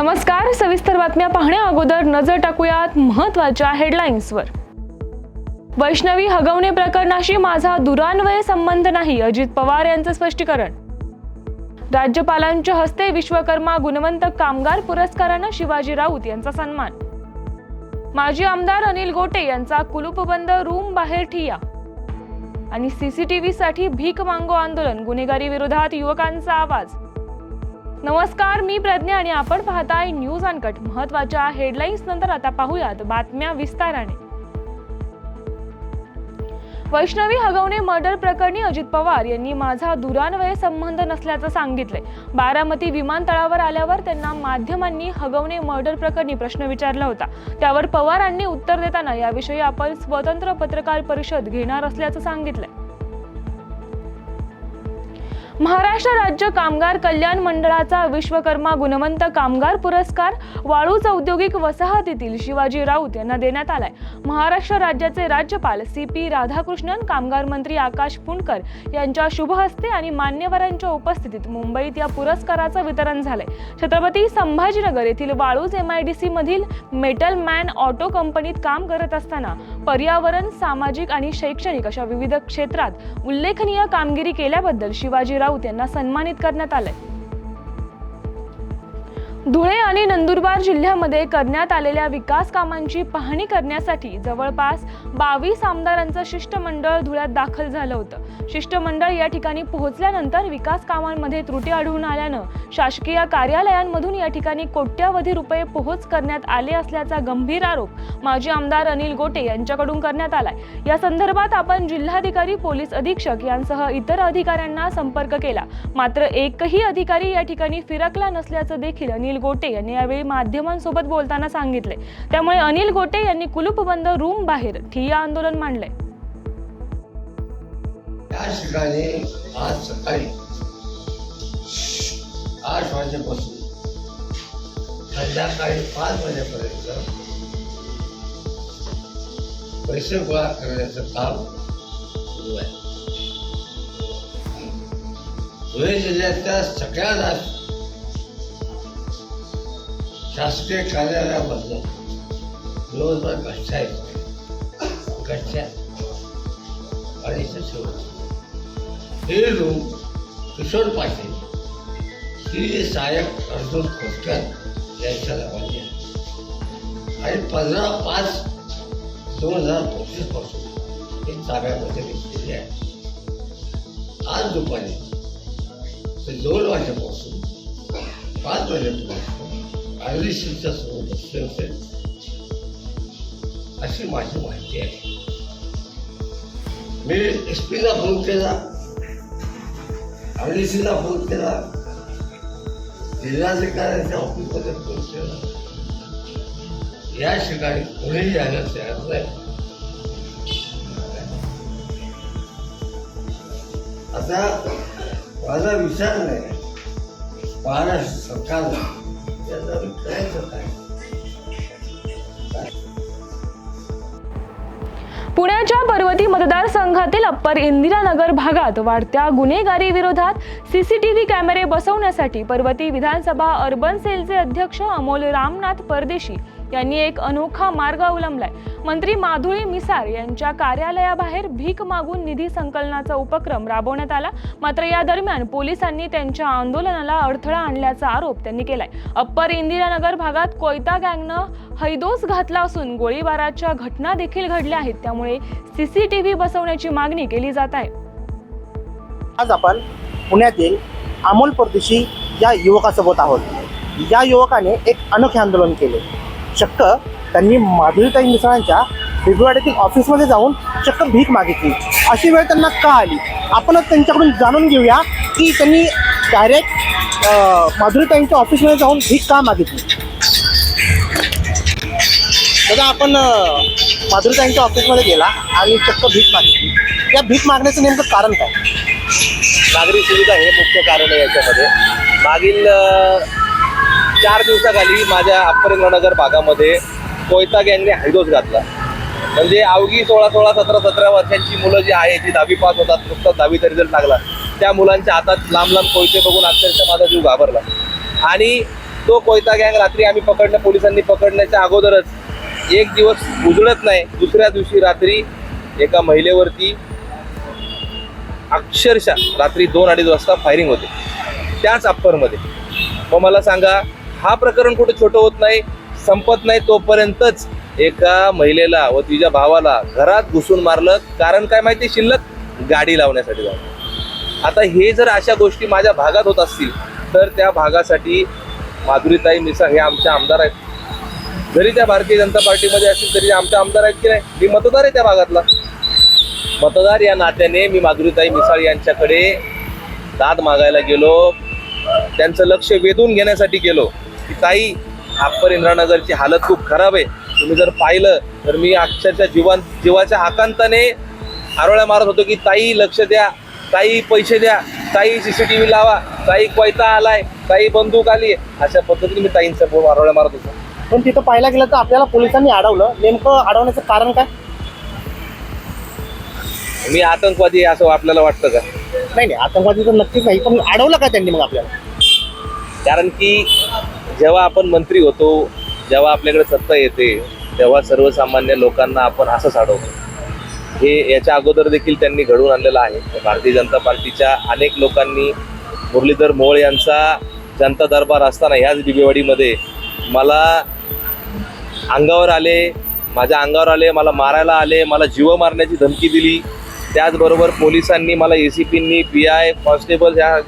नमस्कार. सविस्तर बातम्या पाहण्या अगोदर नजर टाकूयात महत्त्वाच्या हेडलाईन्सवर. वैष्णवी हगवणे प्रकरणाशी माझा दुरान्वय संबंध नाही, अजित पवार यांचं स्पष्टीकरण. राज्यपालांच्या हस्ते विश्वकर्मा गुणवंत कामगार पुरस्कारानं शिवाजी राऊत यांचा सन्मान. माजी आमदार अनिल गोटे यांचा कुलूपबंद रूम बाहेर ठिय्या. आणि सीसीटीव्ही साठी भीक मागो आंदोलन, गुन्हेगारी विरोधात युवकांचा आवाज. नमस्कार, मी प्रज्ञा आणि आपण पाहताय न्यूज अनकट. महत्त्वाच्या हेडलाईन्स नंतर आता पाहूयात बातम्या विस्ताराने. वैष्णवी हगवणे मर्डर प्रकरणी अजित पवार यांनी माझा दुरान्वय संबंध नसल्याचं सांगितलंय. बारामती विमानतळावर आल्यावर त्यांना माध्यमांनी हगवणे मर्डर प्रकरणी प्रश्न विचारला होता. त्यावर पवारांनी उत्तर देताना याविषयी आपण स्वतंत्र पत्रकार परिषद घेणार असल्याचं सांगितलंय. महाराष्ट्र राज्य कामगार कल्याण मंडळाचा विश्वकर्मा गुणवंत कामगार पुरस्कार वाळूज औद्योगिक वसाहतीतील शिवाजी राऊत यांना देण्यात आलाय. महाराष्ट्र राज्याचे राज्यपाल CP राधाकृष्णन, कामगार मंत्री आकाश फुंडकर यांच्या शुभ हस्ते आणि मान्यवरांच्या उपस्थितीत मुंबईत या पुरस्काराचं वितरण झालंय. छत्रपती संभाजीनगर येथील वाळूज MIDC मधील मेटल मॅन ऑटो कंपनीत काम करत असताना पर्यावरण, सामाजिक आणि शैक्षणिक अशा विविध क्षेत्रात उल्लेखनीय कामगिरी केल्याबद्दल शिवाजी राऊत यांना सन्मानित करण्यात आले. धुळे आणि नंदुरबार जिल्ह्यामध्ये करण्यात आलेल्या विकास कामांची पाहणी करण्यासाठी जवळपास 22 आमदारांचं शिष्टमंडळ धुळ्यात दाखल झालं होतं. शिष्टमंडळ या ठिकाणी पोहोचल्यानंतर विकास कामांमध्ये त्रुटी आढळून आल्यानं शासकीय कार्यालयांमधून या ठिकाणी कोट्यावधी रुपये पोहोच करण्यात आले असल्याचा गंभीर आरोप माजी आमदार अनिल गोटे यांच्याकडून करण्यात आलाय. या संदर्भात आपण जिल्हाधिकारी, पोलीस अधीक्षक यांसह इतर अधिकाऱ्यांना संपर्क केला, मात्र एकही अधिकारी या ठिकाणी फिरकला नसल्याचं देखील अनिल गोटे यांनी यावेळी माध्यमांसोबत बोलताना सांगितले. त्यामुळे अनिल गोटे यांनी कुलूपबंद रूम बाहेर ठिय्या आंदोलन मांडले. या ठिकाणी आज सकाळी 8 वाजेपासून संध्याकाळी 5 वाजेपर्यंत पैसे गोळा करण्याचं काम सुरू आहे. धुळे जिल्ह्यातल्या सगळ्या शासकीय कार्यालयामधलं दिवसभर गठ्ठ्या आणि हे रूम किशोर पाटील, श्री सहाय्यक अर्जुन खोतकर यांच्या नावाने आहे आणि 15/5/2025 पासून हे ताब्यामध्ये घेतलेले आहे. आज दुपारी 2 वाजेपासून 5 वाजेपर्यंत आयुष्याच्या समोर बसले होते अशी माझी माहिती आहे. मी SP ला फोन केला, RDCला फोन केला, जिल्हाधिकाऱ्यांच्या ऑफिसमध्ये फोन केला. या ठिकाणी कोणीही यायला तयार नाही. आता माझा विचार नाही, महाराष्ट्र सरकारला पुण्याच्या पर्वती मतदारसंघातील अप्पर इंदिरानगर भागात वाढत्या गुन्हेगारी विरोधात CCTV कॅमेरे बसवण्यासाठी पर्वती विधानसभा अर्बन सेलचे अध्यक्ष अमोल रामनाथ परदेशी यांनी एक अनोखा मार्ग अवलंबलाय. मंत्री माधुरी मिसाळ यांच्या कार्यालयाबाहेर भीक मागून निधी संकलनाचा उपक्रम राबवण्यात आला. मात्र या दरम्यान पोलिसांनी त्यांच्या आंदोलनाला अडथळा आणल्याचा आरोप त्यांनी केलाय. अप्पर इंदिरानगर भागात कोयता गँगनं हैदोस घातला असून गोळीबाराच्या घटना देखील घडल्या आहेत. त्यामुळे CCTV बसवण्याची मागणी केली जात आहे. आज आपण पुण्यातील अमोल परदेशी या युवकासोबत आहोत. या युवकाने एक अनोखे आंदोलन केले. चक्क त्यांनी माधुरीताई मिसाळांच्या फेब्रुवारीतील ऑफिसमध्ये जाऊन चक्क भीक मागितली. अशी वेळ त्यांना का आली, आपणच त्यांच्याकडून जाणून घेऊया की त्यांनी डायरेक्ट माधुरीताईंच्या ऑफिसमध्ये जाऊन भीक का मागितली. दादा, आपण माधुरीताईंच्या ऑफिसमध्ये गेला आणि चक्क भीक मागितली. या भीक मागण्याचं नेमकं कारण काय? नागरी सुविधा हे मुख्य कारण आहे याच्यामध्ये. मागील 4 दिवसाखाली माझ्या अप्पर इंदिरानगर भागामध्ये कोयता गँगने हैदोस घातला. म्हणजे अवघी 16-17 वर्षांची मुलं जी आहे जी 10वी पास होतात, नुकताच 10वीचा रिझल्ट लागला, त्या मुलांच्या हातात लांब लांब कोयते बघून अक्षरशः माझा जीव घाबरला. आणि तो कोयता गँग रात्री आम्ही पोलिसांनी पकडण्याच्या अगोदरच एक दिवस उजळत नाही, दुसऱ्या दिवशी रात्री एका महिलेवरती अक्षरशः रात्री 2-2:30 वाजता फायरिंग होते त्याच अप्परमध्ये. मग मला सांगा, हा प्रकरण कुठे छोटं होत नाही, संपत नाही तोपर्यंतच एका महिलेला व तिच्या भावाला घरात घुसून मारलं. कारण काय माहिती, शिल्लक गाडी लावण्यासाठी जाऊ. आता हे जर अशा गोष्टी माझ्या भागात होत असतील तर त्या भागासाठी माधुरीताई मिसाळ हे आमचे आमदार आहेत. जरी त्या भारतीय जनता पार्टीमध्ये असतील तरी आमचे आमदार आहेत की नाही. मी मतदार आहे त्या भागातला. मतदार या नात्याने मी माधुरीताई मिसाळ यांच्याकडे दाद मागायला गेलो, त्यांचं लक्ष वेधून घेण्यासाठी गेलो की ताई, अप्पर इंद्रानगरची हालत खूप खराब आहे. तुम्ही जर पाहिलं तर मी अक्षरशः जीवाच्या आकांताने आरोळ्या मारत होतो की ताई लक्ष द्या, ताई पैसे द्या, ताई CCTV लावा, ताई कोयता आलाय, ताई बंदूक आली. अशा पद्धतीने मी ताईंचा आरोळ्या मारत होतो. पण तिथं पाहायला गेलं तर आपल्याला पोलिसांनी अडवलं. नेमकं अडवण्याचं कारण काय? मी आतंकवादी असं आपल्याला वाटतं का? नाही, आतंकवादी तर नक्कीच नाही, पण अडवलं का त्यांनी मग आपल्याला? कारण की जेव्हा आपण मंत्री होतो, जेव्हा आपल्याकडे सत्ता येते, तेव्हा सर्वसामान्य लोकांना आपण असंच अडवतो. हे याच्या अगोदर देखील त्यांनी घडवून आणलेलं आहे. भारतीय जनता पार्टीच्या अनेक लोकांनी मुरलीधर मोहोळ यांचा जनता दरबार असताना ह्याच बिबेवाडीमध्ये मला अंगावर आले, माझ्या अंगावर आले, मला मारायला आले, मला जीव मारण्याची धमकी दिली. त्याचबरोबर पोलिसांनी मला ACPनी, PI, कॉन्स्टेबल ह्या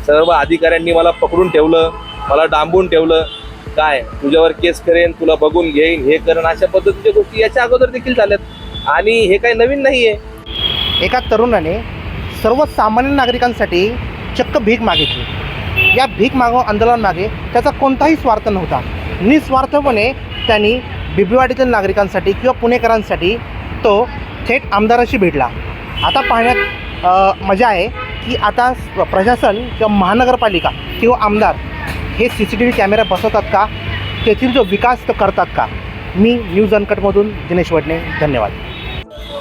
सर्व अधिकाऱ्यांनी मला पकडून ठेवलं, मला डांबून ठेवलं. काय, तुझ्यावर केस करेन, तुला बघून घेईन, हे करेन, अशा पद्धतीच्या गोष्टी याच्या अगोदर देखील झाल्यात. आणि हे काही नवीन नाही आहे. एका तरुणाने सर्वसामान्य नागरिकांसाठी चक्क भीक मागितली. या भीक मागो आंदोलनामागे त्याचा कोणताही स्वार्थ नव्हता. निस्वार्थपणे त्यांनी बिबवेवाडीतील नागरिकांसाठी किंवा पुणेकरांसाठी तो थेट आमदाराशी भेटला. आता पाहण्यात मजा आहे की आता प्रशासन किंवा महानगरपालिका किंवा आमदार हे CCTV कॅमेरा बसवतात का, तेथील जो विकास तो करतात का. मी न्यूज अनकटमधून दिनेश वडणे, धन्यवाद.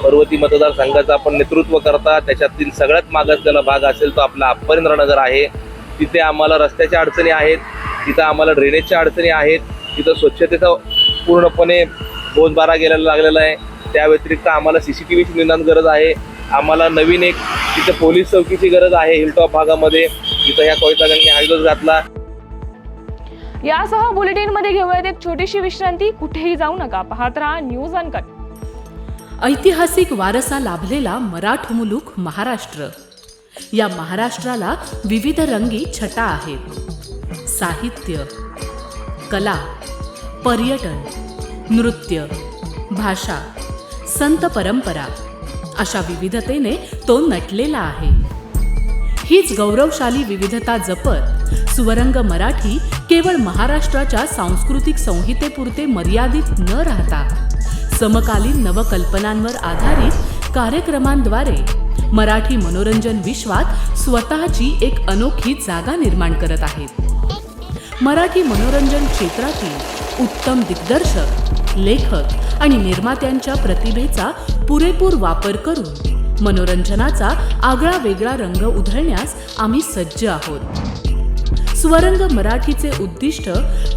पर्वती मतदारसंघाचं आपण नेतृत्व करता, त्याच्यातील सगळ्यात मागासलेला भाग असेल तो आपला अप्पर इंद्रानगर आहे. तिथे आम्हाला रस्त्याच्या अडचणी आहेत, तिथं आम्हाला ड्रेनेजच्या अडचणी आहेत, तिथं स्वच्छतेचा पूर्णपणे बोजबारा गेलेला लागलेला आहे. त्या व्यतिरिक्त आम्हाला CCTVची निदान गरज आहे. आम्हाला नवीन एक तिथं पोलीस चौकीची गरज आहे हिलटॉप भागामध्ये, जिथं ह्या कोयता गँगने हायदोस घातला. यासह बुलेटिनमध्ये घेऊयात एक छोटीशी विश्रांती. कुठेही जाऊ नका, पाहत राहा न्यूज अनकट. ऐतिहासिक वारसा लाभलेला मराठ मुलूक महाराष्ट्र. या महाराष्ट्राला विविध रंगी छटा आहेत. साहित्य, कला, पर्यटन, नृत्य, भाषा, संत परंपरा अशा विविधतेने तो नटलेला आहे. हीच गौरवशाली विविधता जपत सुवरंग मराठी केवळ महाराष्ट्राच्या सांस्कृतिक संहितेपुरते मर्यादित न राहता समकालीन नवकल्पनांवर आधारित कार्यक्रमांद्वारे मराठी मनोरंजन विश्वात स्वतःची एक अनोखी जागा निर्माण करत आहेत. मराठी मनोरंजन क्षेत्रातील उत्तम दिग्दर्शक, लेखक आणि निर्मात्यांच्या प्रतिभेचा पुरेपूर वापर करून मनोरंजनाचा आगळा वेगळा रंग उधळण्यास आम्ही सज्ज आहोत. स्वरंग मराठीचे उद्दिष्ट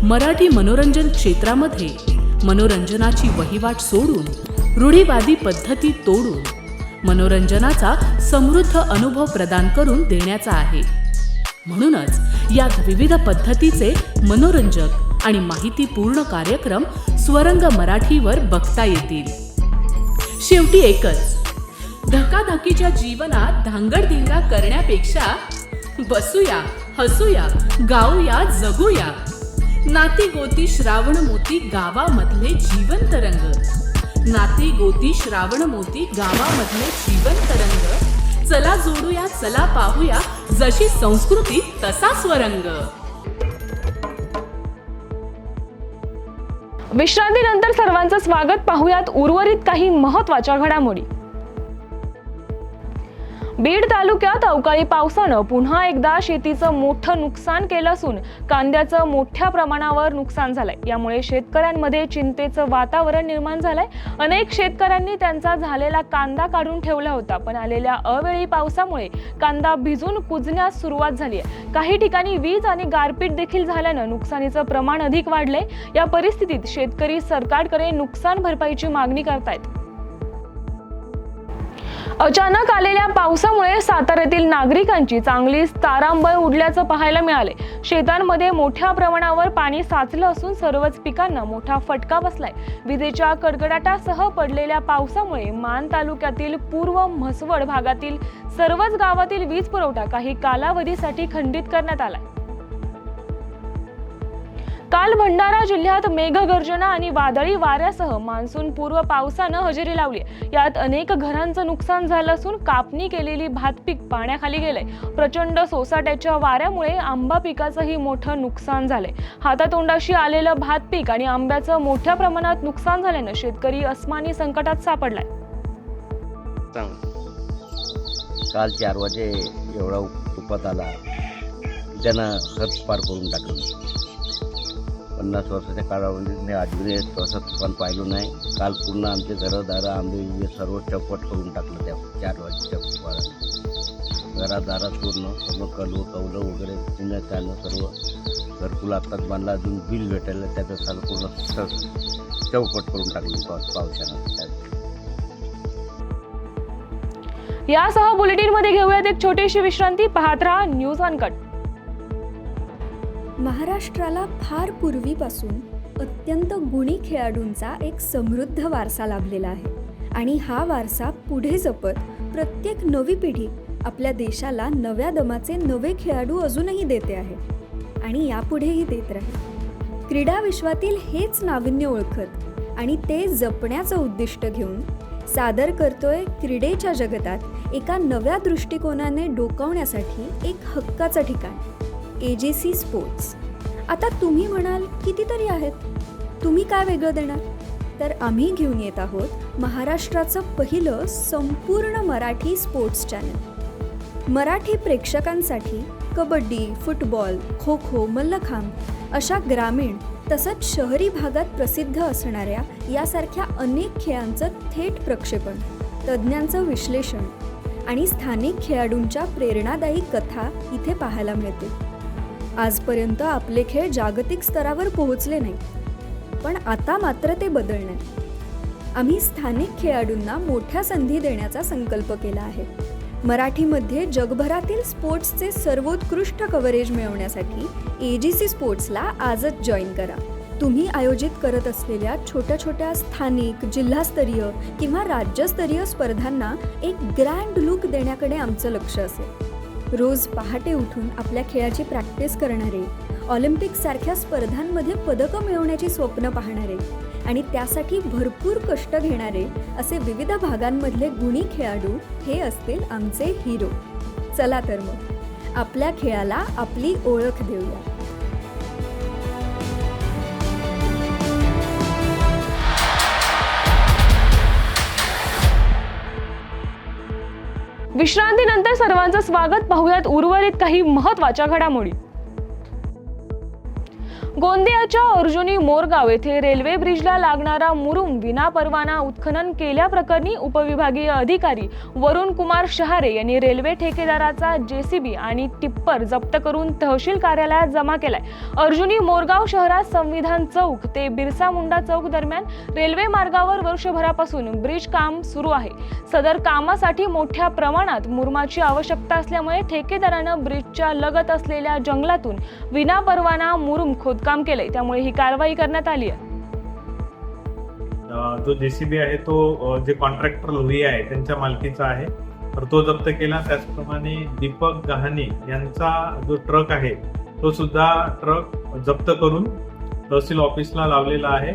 मराठी मनोरंजन क्षेत्रामध्ये मनोरंजनाची वहिवाट सोडून, रूढीवादी पद्धती तोडून मनोरंजनाचा समृद्ध अनुभव प्रदान करून देण्याचा आहे. म्हणूनच या विविध पद्धतीचे मनोरंजक आणि माहितीपूर्ण कार्यक्रम स्वरंग मराठीवर बघता येतील. शेवटी एकच, धकाधकीच्या जीवनात धांगडधिंगा करण्यापेक्षा बसूया, हसूया, गाऊया, जगूया. नाती गोती श्रावण मोती गावामधले जीवन तरंग. नाती गोती श्रावण मोती गावामधले जीवन तरंग. चला जोडूया, चला पाहूया, जशी संस्कृती तसा स्वरंग. विश्रांतीनंतर सर्वांचं स्वागत. पाहूयात उर्वरित काही महत्त्वाच्या घडामोडी. बीड तालुक्यात अवकाळी पावसानं पुन्हा एकदा शेतीचं मोठं नुकसान केलं असून कांद्याचं मोठ्या प्रमाणावर नुकसान झालंय. यामुळे शेतकऱ्यांमध्ये चिंतेचं वातावरण निर्माण झालंय. अनेक शेतकऱ्यांनी त्यांचा झालेला कांदा काढून ठेवला होता, पण आलेल्या अवेळी पावसामुळे कांदा भिजून कुजण्यास सुरुवात झाली आहे. काही ठिकाणी वीज आणि गारपीट देखील झाल्यानं नुकसानीचं प्रमाण अधिक वाढलंय. या परिस्थितीत शेतकरी सरकारकडे नुकसान भरपाईची मागणी करतायत. अचानक आलेल्या पावसामुळे साताऱ्यातील नागरिकांची चांगलीच तारांबळ उडल्याचं पाहायला मिळाले. शेतांमध्ये मोठ्या प्रमाणावर पाणी साचलं असून सर्वच पिकांना मोठा फटका बसलाय. विजेच्या कडकडाटासह पडलेल्या पावसामुळे मान तालुक्यातील पूर्व म्हसवड भागातील सर्वच गावातील वीज पुरवठा काही कालावधीसाठी खंडित करण्यात आलाय. काल भंडारा जिल्ह्यात मेघगर्जना आणि वादळी वाऱ्यासह मान्सून पूर्व पावसानं हजेरी लावली. यात अनेक घरांचं नुकसान झालं असून कापणी केलेली भात पीक पाण्याखाली गेलंय. प्रचंड सोसाट्याच्या वाऱ्यामुळे आंबा पिकाचंही मोठं नुकसान झालंय. हातातोंडाशी आलेलं भात पीक आणि आंब्याचं मोठ्या प्रमाणात नुकसान झाल्यानं शेतकरी अस्मानी संकटात सापडलाय. काल 4 वाजे एवढा तुपात आला, त्यानं खत पार करून टाकलं. 50 वर्षाच्या काळामध्ये मी आजवरी असं तुफान पाहिलं नाही. काल पूर्ण आमचे घरदारं आंबे सर्व चौपट करून टाकलं त्या 4 वाजेच्या तुफानात. घरादारात पूर्ण सर्व कौलं वगैरे चिन्ह त्यानं सर्व घरकुल आत्ताच बांधला, अजून बिल भेटायला त्याचं साल पूर्ण चौपट करून टाकलं पावसानं. यासह बुलेटिनमध्ये घेऊयात एक छोटीशी विश्रांती. पाहत राहा न्यूज अनकट. महाराष्ट्राला फार पूर्वीपासून अत्यंत गुणी खेळाडूंचा एक समृद्ध वारसा लाभलेला आहे आणि हा वारसा पुढे जपत प्रत्येक नवी पिढी आपल्या देशाला नव्या दमाचे नवे खेळाडू अजूनही देते आहे आणि यापुढेही देत राहील. क्रीडा विश्वातील हेच नाविन्य ओळखत आणि ते जपण्याचं उद्दिष्ट घेऊन सादर करतोय क्रीडेच्या जगतात एका नव्या दृष्टिकोनाने डोकावण्यासाठी एक हक्काचं ठिकाण, AGC स्पोर्ट्स. आता तुम्ही म्हणाल कितीतरी आहेत, तुम्ही काय वेगळं देणार? तर आम्ही घेऊन येत आहोत महाराष्ट्राचं पहिलं संपूर्ण मराठी स्पोर्ट्स चॅनल. मराठी प्रेक्षकांसाठी कबड्डी, फुटबॉल, खो खो, मल्लखांब अशा ग्रामीण तसंच शहरी भागात प्रसिद्ध असणाऱ्या यासारख्या अनेक खेळांचं थेट प्रक्षेपण, तज्ज्ञांचं विश्लेषण आणि स्थानिक खेळाडूंच्या प्रेरणादायी कथा इथे पाहायला मिळते. आजपर्यंत आपले खेळ जागतिक स्तरावर पोहोचले नाही, पण आता मात्र ते बदलणार. आम्ही स्थानिक खेळाडूंना मोठ्या संधी देण्याचा संकल्प केला आहे. मराठीमध्ये जगभरातील स्पोर्ट्सचे सर्वोत्कृष्ट कव्हरेज मिळवण्यासाठी AGC स्पोर्ट्सला आजच जॉईन करा. तुम्ही आयोजित करत असलेल्या छोट्या छोट्या स्थानिक, जिल्हास्तरीय किंवा राज्यस्तरीय स्पर्धांना एक ग्रँड लुक देण्याकडे आमचं लक्ष असेल. रोज पहाटे उठून आपल्या खेळाची प्रॅक्टिस करणारे, ऑलिम्पिकसारख्या स्पर्धांमध्ये पदकं मिळवण्याची स्वप्न पाहणारे आणि त्यासाठी भरपूर कष्ट घेणारे असे विविध भागांमधले गुणी खेळाडू हे असतील आमचे हिरो. चला तर मग आपल्या खेळाला आपली ओळख देऊया. विश्रांतीनंतर सर्वांचं स्वागत. पाहूयात उर्वरित काही महत्त्वाच्या घडामोडी. गोंदियाच्या अर्जुनी मोरगाव येथे रेल्वे ब्रिजला लागणारा मुरुम विनापरवाना उत्खनन केल्याप्रकरणी उपविभागीय अधिकारी वरुण कुमार शहारे यांनी रेल्वे ठेकेदाराचा JCB आणि टिप्पर जप्त करून तहसील कार्यालयात जमा केलाय. अर्जुनी मोरगाव शहरात संविधान चौक ते बिरसा मुंडा चौक दरम्यान रेल्वे मार्गावर वर्षभरापासून ब्रिज काम सुरू आहे. सदर कामासाठी मोठ्या प्रमाणात मुरुमाची आवश्यकता असल्यामुळे ठेकेदारानं ब्रिजच्या लगत असलेल्या जंगलातून विनापरवाना मुरुम खोदकाम केलंय. त्यामुळे ही कारवाई करण्यात आली आहे. जो JCB आहे तो जे कॉन्ट्रॅक्टर लोहिया आहे त्यांच्या मालकीचा आहे, तर तो जप्त केला. त्याचप्रमाणे दीपक गहाणे यांचा जो ट्रक आहे तो सुद्धा ट्रक जप्त करून तहसील ऑफिसला लावलेला आहे.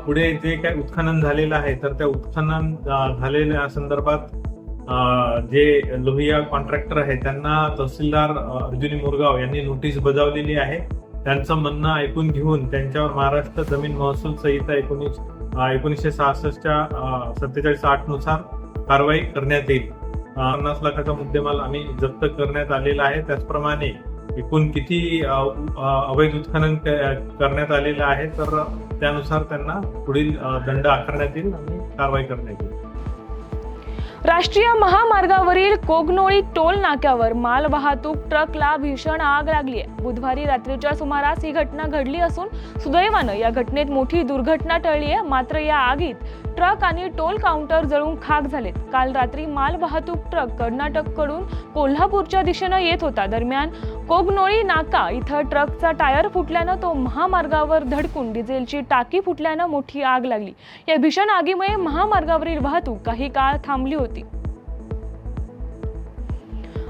पुढे जे काही उत्खनन झालेलं आहे तर त्या उत्खनन झालेल्या संदर्भात जे लोहिया कॉन्ट्रॅक्टर आहे त्यांना तहसीलदार अर्जुनी मोरगाव यांनी नोटीस बजावलेली आहे. त्यांचं म्हणणं ऐकून घेऊन त्यांच्यावर महाराष्ट्र जमीन महसूल संहिता 1966 च्या 47(8) नुसार कारवाई करण्यात येईल. 50 लाखाचा मुद्देमाल आम्ही जप्त करण्यात आलेला आहे. त्याचप्रमाणे एकूण किती अवैध उत्खनन करण्यात आलेलं आहे तर त्यानुसार त्यांना पुढील दंड आकारण्यात येईल आणि कारवाई करण्यात येईल. राष्ट्रीय महामार्गावरील कोगनोळी टोल नाक्यावर माल वाहतूक ट्रकला भीषण आग लागली आहे. बुधवारी रात्रीच्या सुमारास ही घटना घडली असून सुदैवानं या घटनेत मोठी दुर्घटना टळली आहे. मात्र या आगीत ट्रक आणि टोल काउंटर जळून खाक झालेत. काल रात्री माल वाहतूक ट्रक कर्नाटककडून कोल्हापूरच्या दिशेनं येत होता. दरम्यान कोगनोळी नाका इथं ट्रकचा टायर फुटल्यानं तो महामार्गावर धडकून डिझेलची टाकी फुटल्यानं मोठी आग लागली. या भीषण आगीमुळे महामार्गावरील वाहतूक काही काळ थांबली होती.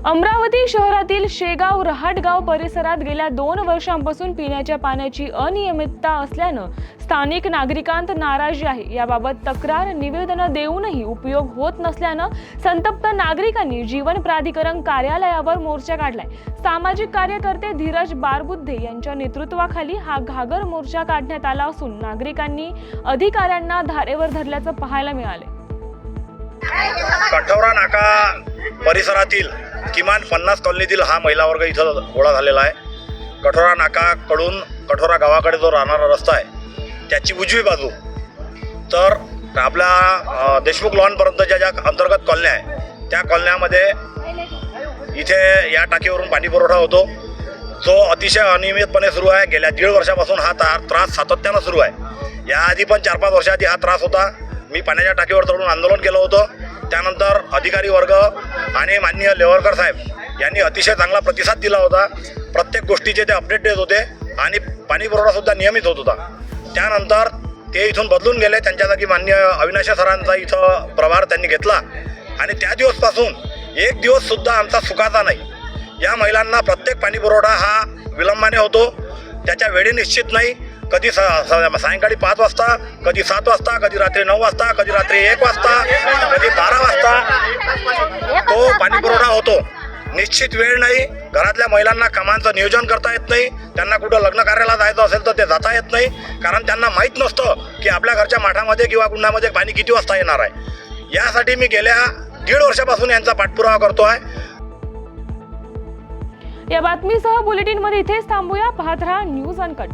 अमरावती शहरातील शेगाव रहाटगाव परिसरात गेल्या 2 वर्षांपासून पिण्याच्या पाण्याची अनियमितता असल्यानं स्थानिक नागरिकांत नाराजी आहे. याबाबत तक्रार निवेदनं देऊनही उपयोग होत नसल्यानं संतप्त नागरिकांनी जीवन प्राधिकरण कार्यालयावर मोर्चा काढलाय. सामाजिक कार्यकर्ते धीरज बारबुद्धे यांच्या नेतृत्वाखाली हा घागर मोर्चा काढण्यात आला असून नागरिकांनी अधिकाऱ्यांना धारेवर धरल्याचं पाहायला मिळाले. कठोरा नाका परिसरातील किमान 50 कॉलनीतील हा महिला वर्ग इथं गोळा झालेला आहे. कठोरा नाकाकडून कठोरा गावाकडे जो राहणारा रस्ता आहे त्याची उजवी बाजू तर आपल्या देशमुख लॉनपर्यंतच्या ज्या अंतर्गत कॉलन्या आहे त्या कॉलन्यामध्ये इथे या टाकीवरून पाणी पुरवठा होतो जो अतिशय अनियमितपणे सुरू आहे. गेल्या 1.5 वर्षापासून हा त्रास सातत्यानं सुरू आहे. याआधी पण 4-5 वर्षाआधी हा त्रास होता. मी पाण्याच्या टाकीवर चढून आंदोलन केलं होतं. त्यानंतर अधिकारी वर्ग आणि माननीय लेवरकर साहेब यांनी अतिशय चांगला प्रतिसाद दिला होता. प्रत्येक गोष्टीचे ते अपडेट देत होते आणि पाणी पुरवठासुद्धा नियमित होत होता. त्यानंतर ते इथून बदलून गेले. त्यांच्या जागी माननीय अविनाश सरांचा इथं प्रभार त्यांनी घेतला आणि त्या दिवसपासून एक दिवससुद्धा आमचा सुखाचा नाही. या महिलांना प्रत्येक पाणी पुरवठा हा विलंबाने होतो. त्याच्या वेळी निश्चित नाही. कधी सायंकाळी 5 वाजता, कधी 7 वाजता, कधी रात्री 9 वाजता, कधी रात्री 1 वाजता, कधी 12 वाजता तो पाणी पुरवठा होतो. निश्चित वेळ नाही. घरातल्या महिलांना कामांचं नियोजन करता येत नाही. त्यांना कुठं लग्न कार्याला जायचं असेल तर ते जाता येत नाही कारण त्यांना माहीत नसतं की आपल्या घरच्या माठामध्ये किंवा कुंडामध्ये पाणी किती वाजता येणार आहे. यासाठी मी गेल्या 1.5 वर्षापासून यांचा पाठपुरावा करतो आहे. या बातमीसह बुलेटिनमध्ये इथेच थांबूया. पाहत रहा न्यूज अनकट.